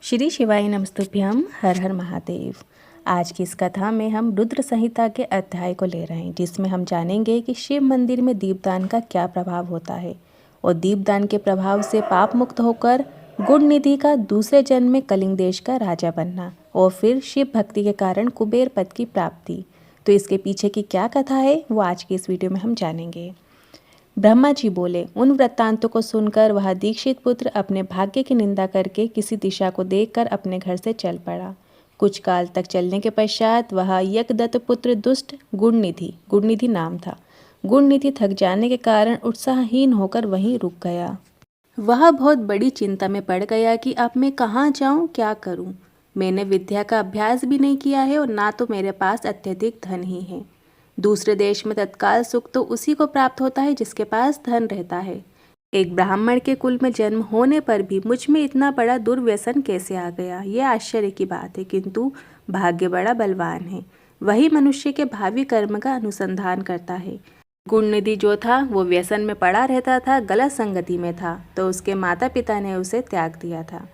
श्री शिवाय नमस्तुभ्यम। हर हर महादेव। आज की इस कथा में हम रुद्र संहिता के अध्याय को ले रहे हैं, जिसमें हम जानेंगे कि शिव मंदिर में दीपदान का क्या प्रभाव होता है और दीपदान के प्रभाव से पाप मुक्त होकर गुण निधि का दूसरे जन्म में कलिंग देश का राजा बनना और फिर शिव भक्ति के कारण कुबेर पद की प्राप्ति। तो इसके पीछे की क्या कथा है वो आज की इस वीडियो में हम जानेंगे। ब्रह्मा जी बोले। उन वृत्तांतों को सुनकर वह दीक्षित पुत्र अपने भाग्य की निंदा करके किसी दिशा को देखकर अपने घर से चल पड़ा। कुछ काल तक चलने के पश्चात वह यज्ञदत्त पुत्र दुष्ट गुणनिधि नाम था। गुणनिधि थक जाने के कारण उत्साहहीन होकर वहीं रुक गया। वह बहुत बड़ी चिंता में पड़ गया कि अब मैं कहाँ जाऊँ, क्या करूँ। मैंने विद्या का अभ्यास भी नहीं किया है और ना तो मेरे पास अत्यधिक धन ही है। दूसरे देश में तत्काल सुख तो उसी को प्राप्त होता है जिसके पास धन रहता है। एक ब्राह्मण के कुल में जन्म होने पर भी मुझ में इतना बड़ा दुर्व्यसन कैसे आ गया, ये आश्चर्य की बात है। किंतु भाग्य बड़ा बलवान है, वही मनुष्य के भावी कर्म का अनुसंधान करता है। गुणनिधि जो था वो व्यसन में पड़ा रहता था, गलत संगति में था, तो उसके माता पिता ने उसे त्याग दिया था।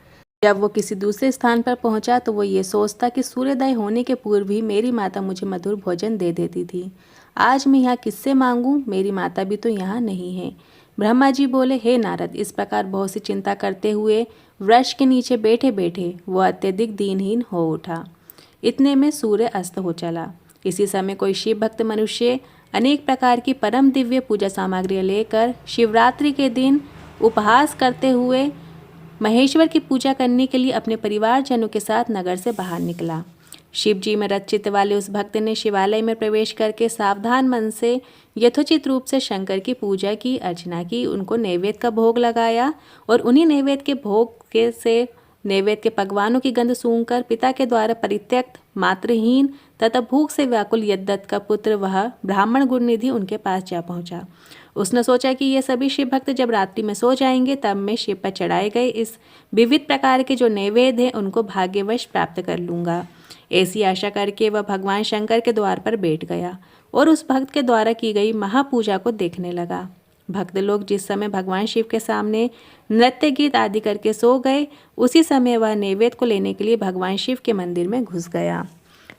जब वो किसी दूसरे स्थान पर पहुंचा तो वो ये सोचता कि सूर्योदय होने के पूर्व ही मेरी माता मुझे मधुर भोजन दे देती थी। आज मैं यहाँ किससे मांगूं, मेरी माता भी तो यहाँ नहीं है। ब्रह्मा जी बोले, हे नारद, इस प्रकार बहुत सी चिंता करते हुए वृक्ष के नीचे बैठे बैठे वो अत्यधिक दीनहीन हो उठा। इतने में सूर्य अस्त हो चला। इसी समय कोई शिव भक्त मनुष्य अनेक प्रकार की परम दिव्य पूजा सामग्रियाँ लेकर शिवरात्रि के दिन उपहास करते हुए महेश्वर की पूजा करने के लिए अपने परिवारजनों के साथ नगर से बाहर निकला। शिव जी में रचित वाले उस भक्त ने शिवालय में प्रवेश करके सावधान मन से यथोचित रूप से शंकर की पूजा की, अर्चना की, उनको नैवेद्य का भोग लगाया और उन्हीं नैवेद्य के भोग से नैवेद्य के पकवानों की गंध सूंघकर पिता के द्वारा परित्यक्त, मातृहीन तथा भूख से व्याकुल यज्ञदत्त का पुत्र वह ब्राह्मण गुणनिधि उनके पास जा पहुंचा। उसने सोचा कि ये सभी शिव भक्त जब रात्रि में सो जाएंगे तब मैं शिव पर चढ़ाए गए इस विविध प्रकार के जो नैवेद्य हैं उनको भाग्यवश प्राप्त कर लूँगा। ऐसी आशा करके वह भगवान शंकर के द्वार पर बैठ गया और उस भक्त के द्वारा की गई महापूजा को देखने लगा। भक्त लोग जिस समय भगवान शिव के सामने नृत्य गीत आदि करके सो गए, उसी समय वह नैवेद्य को लेने के लिए भगवान शिव के मंदिर में घुस गया।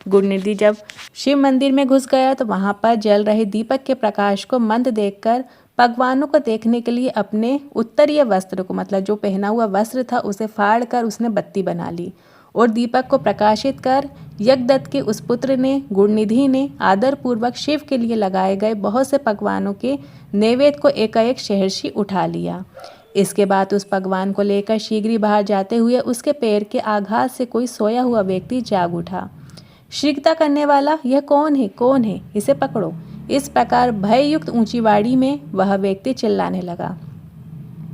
गुणनिधि जब शिव मंदिर में घुस गया तो वहाँ पर जल रहे दीपक के प्रकाश को मंद देखकर भगवानों को देखने के लिए अपने उत्तरीय वस्त्र को, मतलब जो पहना हुआ वस्त्र था, उसे फाड़ कर उसने बत्ती बना ली और दीपक को प्रकाशित कर यज्ञदत्त के उस पुत्र ने, गुणनिधि ने, आदरपूर्वक शिव के लिए लगाए गए बहुत से पकवानों के नैवेद्य को एकाएक सहर्षि उठा लिया। इसके बाद उस पकवान को लेकर शीघ्र ही बाहर जाते हुए उसके पैर के आघात से कोई सोया हुआ व्यक्ति जाग उठा। शीघ्रता करने वाला, यह कौन है, कौन है, इसे पकड़ो। इस प्रकार भययुक्त ऊंची वाड़ी में वह व्यक्ति चिल्लाने लगा।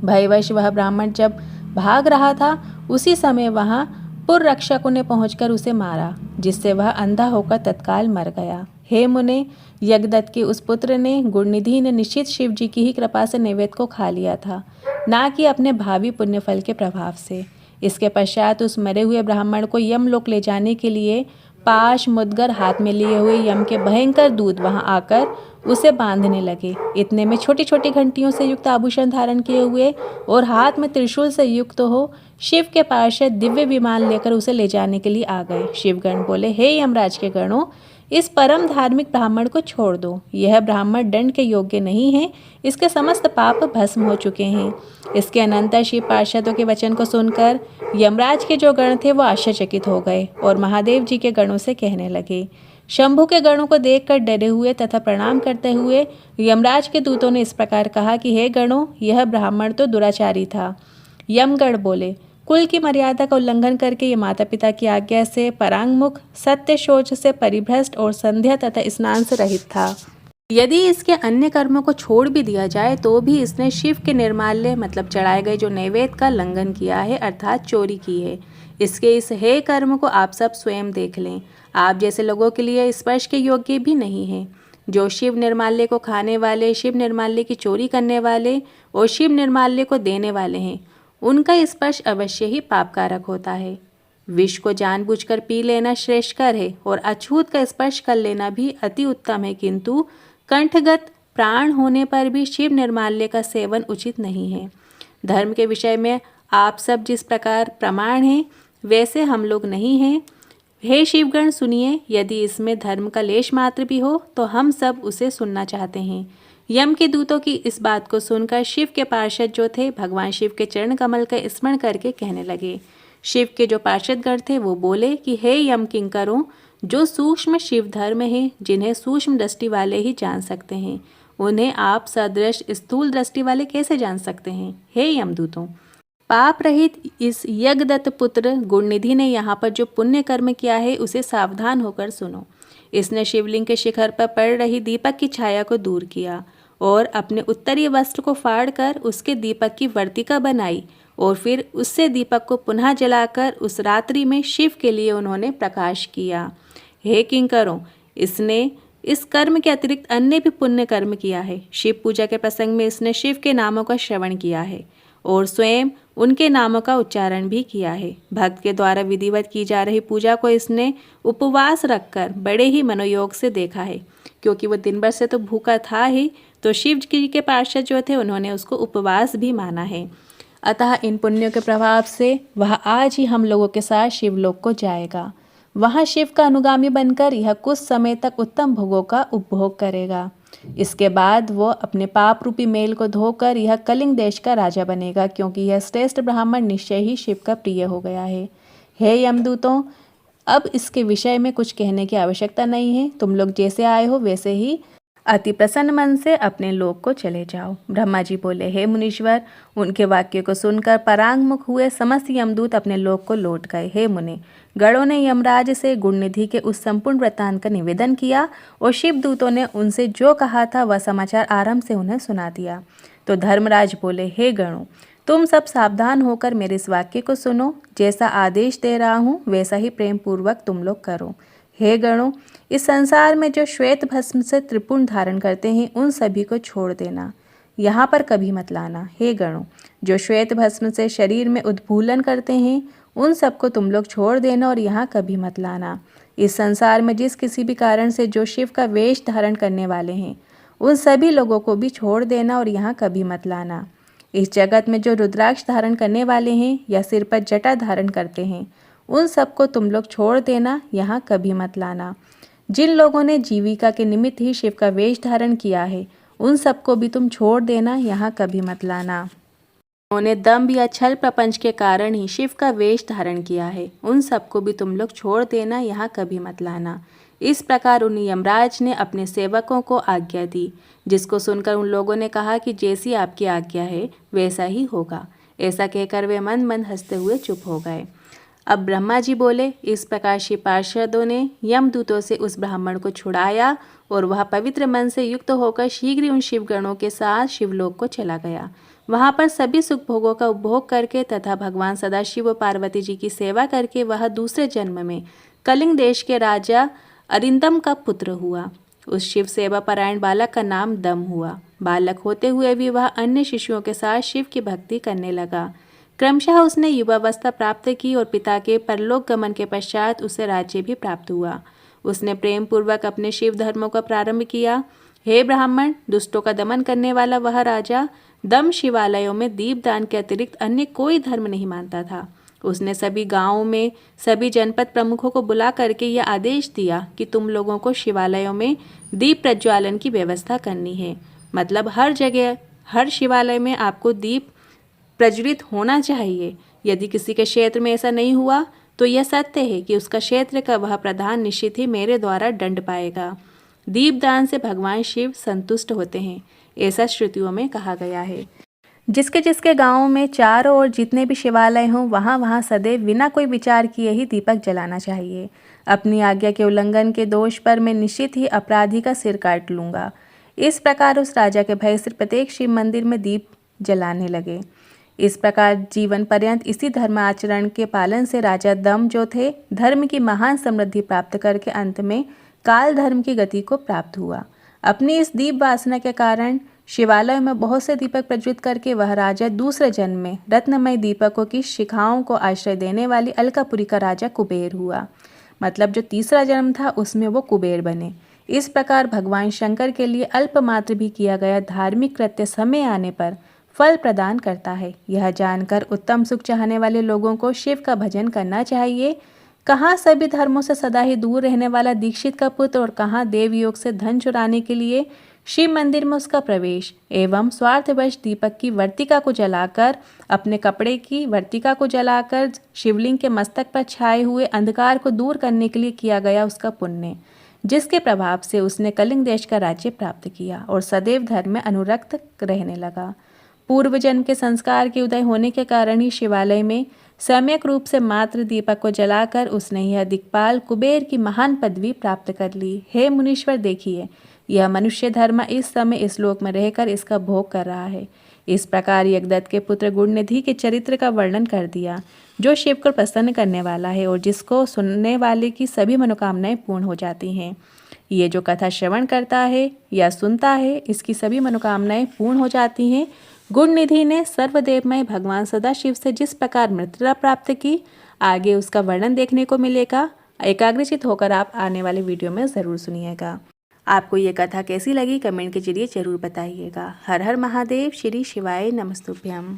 भयवश वह ब्राह्मण जब भाग रहा था उसी समय वहां पुररक्षकों ने पहुंचकर उसे मारा, जिससे वह अंधा होकर तत्काल मर गया। हे मुने, यज्ञदत्त के उस पुत्र ने, गुणनिधि ने निश्चित शिव जी की ही कृपा से नैवेद्य को खा लिया था, ना कि अपने भावी पुण्यफल के प्रभाव से। इसके पश्चात उस मरे हुए ब्राह्मण को यमलोक ले जाने के लिए पाश मुदगर हाथ में लिए हुए यम के भयंकर दूत वहां आकर उसे बांधने लगे। इतने में छोटी छोटी घंटियों से युक्त आभूषण धारण किए हुए और हाथ में त्रिशूल से युक्त हो शिव के पार्षद दिव्य विमान लेकर उसे ले जाने के लिए आ गए। शिवगण बोले, हे यमराज के गणों, इस परम धार्मिक ब्राह्मण को छोड़ दो। यह ब्राह्मण दंड के योग्य नहीं है, इसके समस्त पाप भस्म हो चुके हैं। इसके अनंतर शिव पार्षदों के वचन को सुनकर यमराज के जो गण थे वो आश्चर्यचकित हो गए और महादेव जी के गणों से कहने लगे। शंभु के गणों को देखकर डरे हुए तथा प्रणाम करते हुए यमराज के दूतों ने इस प्रकार कहा कि हे गणों, यह ब्राह्मण तो दुराचारी था। यमगण बोले, कुल की मर्यादा का उल्लंघन करके ये माता पिता की आज्ञा से परांगमुख, सत्य शौच से परिभ्रष्ट और संध्या तथा स्नान से रहित था। यदि इसके अन्य कर्मों को छोड़ भी दिया जाए तो भी इसने शिव के निर्माल्य, मतलब चढ़ाए गए जो नैवेद्य का लंघन किया है, अर्थात चोरी की है। इसके इस हे कर्म को आप सब स्वयं देख लें। आप जैसे लोगों के लिए स्पर्श के योग्य भी नहीं है। जो शिव निर्माल्य को खाने वाले, शिव निर्माल्य की चोरी करने वाले और शिव निर्माल्य को देने वाले हैं, उनका स्पर्श अवश्य ही पापकारक होता है। विष को जानबूझकर पी लेना श्रेष्ठकर है और अछूत का स्पर्श कर लेना भी अति उत्तम है, किंतु कंठगत प्राण होने पर भी शिव निर्माल्य का सेवन उचित नहीं है। धर्म के विषय में आप सब जिस प्रकार प्रमाण हैं, वैसे हम लोग नहीं हैं। हे शिवगण सुनिए, यदि इसमें धर्म का लेश मात्र भी हो तो हम सब उसे सुनना चाहते हैं। यम के दूतों की इस बात को सुनकर शिव के पार्षद जो थे भगवान शिव के चरण कमल का स्मरण करके कहने लगे। शिव के जो पार्षदगण थे वो बोले कि हे यम किंकरों, जो सूक्ष्म शिव धर्म है, जिन्हें सूक्ष्म दृष्टि वाले ही जान सकते हैं, उन्हें आप सदृश स्थूल दृष्टि वाले कैसे जान सकते हैं। हे यमदूतों, पाप रहित इस यज्ञदत्त पुत्र गुणनिधि ने यहाँ पर जो पुण्य कर्म किया है उसे सावधान होकर सुनो। इसने शिवलिंग के शिखर पर पड़ रही दीपक की छाया को दूर किया और अपने उत्तरीय वस्त्र को फाड़कर उसके दीपक की वर्तिका बनाई और फिर उससे दीपक को पुनः जलाकर उस रात्रि में शिव के लिए उन्होंने प्रकाश किया। हे किंकरों, इसने इस कर्म के अतिरिक्त अन्य भी पुण्य कर्म किया है। शिव पूजा के प्रसंग में इसने शिव के नामों का श्रवण किया है और स्वयं उनके नामों का उच्चारण भी किया है। भक्त के द्वारा विधिवत की जा रही पूजा को इसने उपवास रखकर बड़े ही मनोयोग से देखा है, क्योंकि वो दिन भर से तो भूखा था ही, तो शिव जी के पार्षद जो थे उन्होंने उसको उपवास भी माना है। अतः इन पुण्यों के प्रभाव से वह आज ही हम लोगों के साथ शिवलोक को जाएगा। वहाँ शिव का अनुगामी बनकर यह कुछ समय तक उत्तम भोगों का उपभोग करेगा। इसके बाद वो अपने पाप रूपी मेल को धोकर यह कलिंग देश का राजा बनेगा, क्योंकि यह श्रेष्ठ ब्राह्मण निश्चय ही शिव का प्रिय हो गया है। हे यमदूतों, अब इसके विषय में कुछ कहने की आवश्यकता नहीं है। तुम लोग जैसे आए हो वैसे ही अति प्रसन्न मन से अपने लोक को चले जाओ। ब्रह्मा जी बोले, हे मुनीश्वर, उनके वाक्य को सुनकर परांगमुख हुए समस्त यमदूत अपने लोक को लौट गए। हे मुनि, गणों ने यमराज से गुणनिधि के उस संपूर्ण वृत्तांत का निवेदन किया और शिवदूतों ने उनसे जो कहा था वह समाचार आरंभ से उन्हें सुना दिया। तो धर्मराज बोले, हे गणों, तुम सब सावधान होकर मेरे इस वाक्य को सुनो। जैसा आदेश दे रहा हूँ वैसा ही प्रेम पूर्वक तुम लोग करो। हे गणों, इस संसार में जो श्वेत भस्म से त्रिपुण धारण करते हैं उन सभी को छोड़ देना, यहाँ पर कभी मत लाना। हे गणों, जो श्वेत भस्म से शरीर में उद्भूलन करते हैं उन सबको तुम लोग छोड़ देना और यहाँ कभी मत लाना। इस संसार में जिस किसी भी कारण से जो शिव का वेश धारण करने वाले हैं उन सभी लोगों को भी छोड़ देना और यहाँ कभी मत लाना। इस जगत में जो रुद्राक्ष धारण करने वाले हैं या सिर पर जटा धारण करते हैं उन सबको तुम लोग छोड़ देना, यहाँ कभी मत लाना। जिन लोगों ने जीविका के निमित्त ही शिव का वेश धारण किया है उन सबको भी तुम छोड़ देना, यहाँ कभी मत लाना। उन्होंने दम्भ या छल प्रपंच के कारण ही शिव का वेश धारण किया है, उन सबको भी तुम लोग छोड़ देना, यहाँ कभी मत लाना। इस प्रकार उन यमराज ने अपने सेवकों को आज्ञा दी, जिसको सुनकर उन लोगों ने कहा कि जैसी आपकी आज्ञा है वैसा ही होगा। ऐसा कहकर वे मंद मंद हंसते हुए चुप हो गए। अब ब्रह्मा जी बोले, इस प्रकार शिव पार्षदों ने यमदूतों से उस ब्राह्मण को छुड़ाया और वह पवित्र मन से युक्त होकर शीघ्र ही उन शिवगणों के साथ शिवलोक को चला गया। वहाँ पर सभी सुख भोगों का उपभोग करके तथा भगवान सदाशिव और पार्वती जी की सेवा करके वह दूसरे जन्म में कलिंग देश के राजा अरिंदम का पुत्र हुआ। उस शिव सेवा परायण बालक का नाम दम हुआ। बालक होते हुए भी वह अन्य शिष्यों के साथ शिव की भक्ति करने लगा। क्रमशः उसने युवावस्था प्राप्त की और पिता के परलोक गमन के पश्चात उसे राज्य भी प्राप्त हुआ। उसने प्रेम पूर्वक अपने शिव धर्मों का प्रारंभ किया। हे ब्राह्मण, दुष्टों का दमन करने वाला वह राजा दम शिवालयों में दीपदान के अतिरिक्त अन्य कोई धर्म नहीं मानता था। उसने सभी गांवों में सभी जनपद प्रमुखों को बुला करके यह आदेश दिया कि तुम लोगों को शिवालयों में दीप प्रज्वालन की व्यवस्था करनी है। मतलब हर जगह हर शिवालय में आपको दीप प्रज्वलित होना चाहिए। यदि किसी के क्षेत्र में ऐसा नहीं हुआ तो यह सत्य है कि उसका क्षेत्र का वह प्रधान निश्चित ही मेरे द्वारा दंड पाएगा। दीपदान से भगवान शिव संतुष्ट होते हैं, ऐसा श्रुतियों में कहा गया है। जिसके जिसके गांवों में चारों ओर जितने भी शिवालय हों वहाँ वहाँ सदैव बिना कोई विचार किए ही दीपक जलाना चाहिए। अपनी आज्ञा के उल्लंघन के दोष पर मैं निश्चित ही अपराधी का सिर काट लूँगा। इस प्रकार उस राजा के भय से प्रत्येक शिव मंदिर में दीप जलाने लगे। इस प्रकार जीवन पर्यंत इसी धर्म आचरण के पालन से राजा दम जो थे धर्म की महान समृद्धि प्राप्त करके अंत में काल धर्म की गति को प्राप्त हुआ। अपनी इस दीप वासना के कारण शिवालय में बहुत से दीपक प्रज्वलित करके वह राजा दूसरे जन्म में रत्नमय दीपकों की शिखाओं को आश्रय देने वाली अलकापुरी का राजा कुबेर हुआ। मतलब जो तीसरा जन्म था उसमें वो कुबेर बने। इस प्रकार भगवान शंकर के लिए अल्पमात्र भी किया गया धार्मिक कृत्य समय आने पर फल प्रदान करता है। यह जानकर उत्तम सुख चाहने वाले लोगों को शिव का भजन करना चाहिए। कहाँ सभी धर्मों से सदा ही दूर रहने वाला दीक्षित का पुत्र और कहाँ देव योग से धन चुराने के लिए शिव मंदिर में उसका प्रवेश एवं स्वार्थवश दीपक की वर्तिका को जलाकर अपने कपड़े की वर्तिका को जलाकर शिवलिंग के मस्तक पर छाए हुए अंधकार को दूर करने के लिए किया गया उसका पुण्य, जिसके प्रभाव से उसने कलिंग देश का राज्य प्राप्त किया और सदैव धर्म में अनुरक्त रहने लगा। पूर्व जन्म के संस्कार के उदय होने के कारण ही शिवालय में सम्यक रूप से मात्र दीपक को जलाकर उसने यह दिक्पाल कुबेर की महान पदवी प्राप्त कर ली। हे मुनीश्वर, देखिए, यह मनुष्य धर्म इस समय इस लोक में रहकर इसका भोग कर रहा है। इस प्रकार यज्ञदत्त के पुत्र गुणनिधि के चरित्र का वर्णन कर दिया, जो शिव को प्रसन्न करने वाला है और जिसको सुनने वाले की सभी मनोकामनाएं पूर्ण हो जाती हैं। ये जो कथा श्रवण करता है या सुनता है, इसकी सभी मनोकामनाएं पूर्ण हो जाती हैं। गुणनिधि ने सर्वदेवमय भगवान सदाशिव से जिस प्रकार मृत्यु प्राप्त की, आगे उसका वर्णन देखने को मिलेगा। एकाग्रचित होकर आप आने वाले वीडियो में ज़रूर सुनिएगा। आपको ये कथा कैसी लगी कमेंट के जरिए जरूर बताइएगा। हर हर महादेव। श्री शिवाय नमस्तुभ्यम।